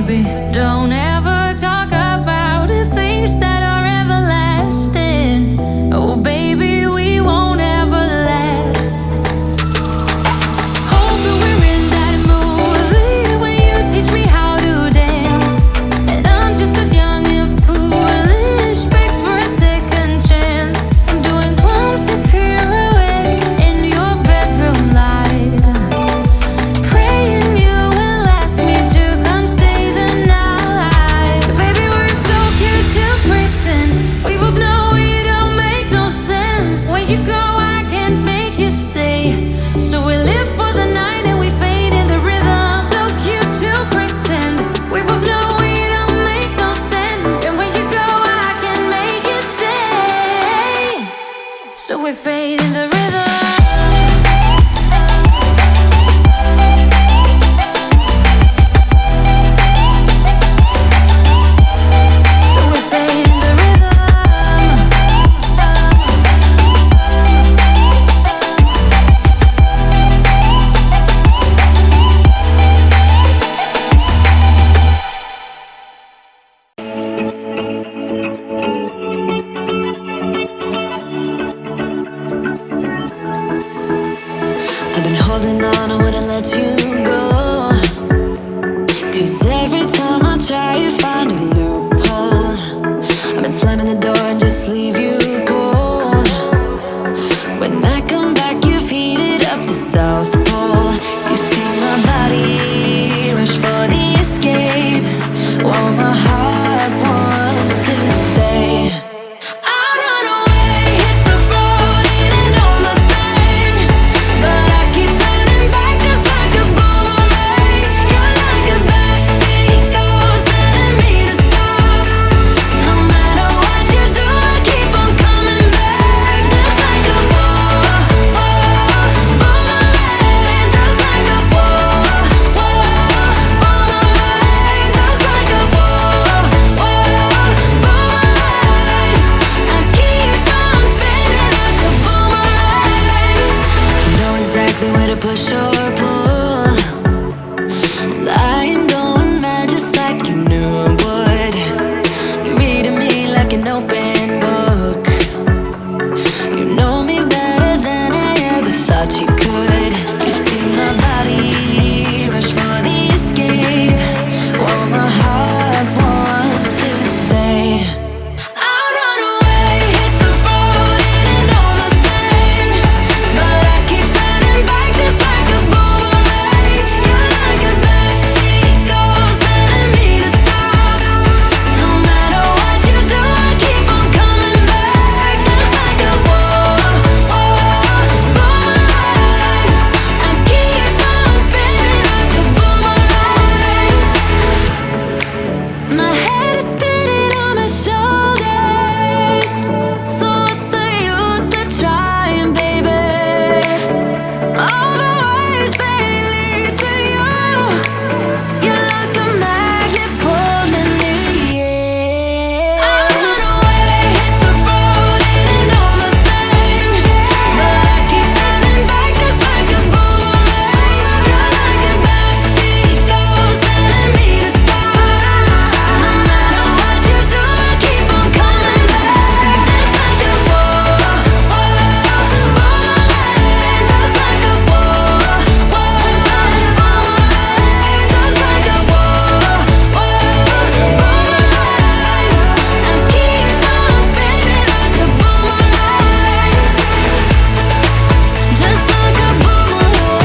baby. Don't ever talk about the things that are everlasting. Oh, baby, we won't ever last. Hope that we're in that mood when you teach me how to dance. And I'm just a young and foolish, begs for a second chance. I'm doing clumsy pirouettes in your bedroom light, praying you will ask me to come stay the night. Baby, we're so cute to pretend. We both know it don't make no sense. When you go, I can't make you stay. So we live for the night and we fade in the rhythm. So cute to pretend. We both know it don't make no sense. And when you go, I can't make you stay. So we fade in the rhythm. So we fade in the rhythm. I've been holding on, I wouldn't let you go. 'Cause every time I try, you find a loophole. I've been slamming the door and just leave you cold. When I come back, you've heated up the South Pole. You see my body rush for the escape, while my heart wants to stay. I run away, hit the road in an old Mustang, but I keep turning back just like a boomerang. You're like a backseat ghost telling me to stop. No matter what you do, I keep on coming back, just like a boomerang, just like a boomerang, just like a boomerang. I keep on spinning like a boomerang. You know exactly where to push or pull, and I am going mad just like you knew I would. You're reading me like an open book. You know me better than I ever thought you could. You see my body rush for the escape, while my heart wants to stay. I run away, hit the road in an old Mustang, but I keep turning back just like a boomerang. You're like a backseat ghost telling me to stop. No matter what you do, I keep on coming back, just like a boomerang. I keep on spinning like a boomerang. My head is spinning on my shoulders, so what's the use of trying, baby? All the ways they lead to you, you're like a magnet pulling me in. I run away, hit the road in an old Mustang, but I keep turning back just like a boomerang. You're like a backseat ghost telling me to stop. No matter what you do, I keep on coming back, just like a boomerang, just like a boomerang, just like a boomerang. I keep on spinning like a boomerang, just like a boomerang.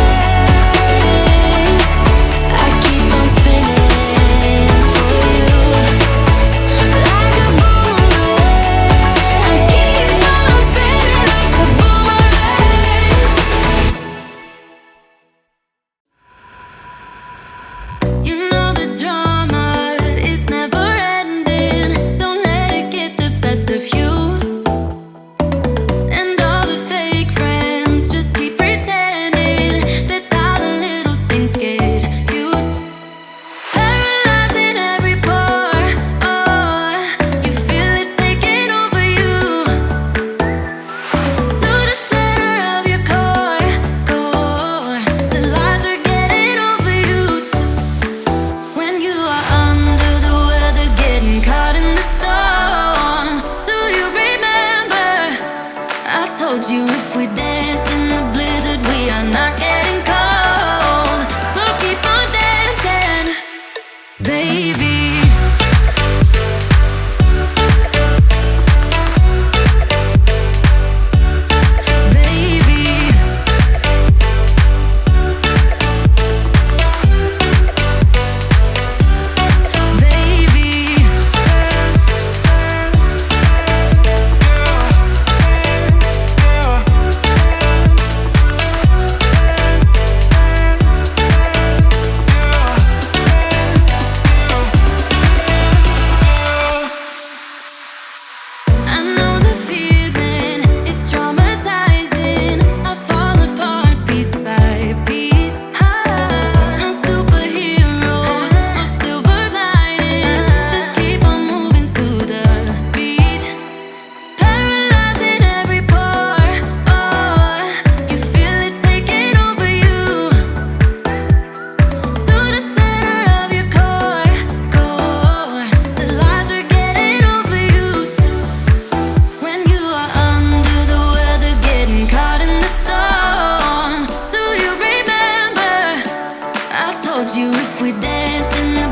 I keep on spinning for you, like a boomerang. I keep on spinning like a boomerang. You know the drama is never ending. Don't let it get the best of you. And all the fake friends just keep pretending. That's how the little things get huge. Paralyzing every pore. Oh, you feel it taking over you. To the center of your core. The lies are getting overused. you if we dance in the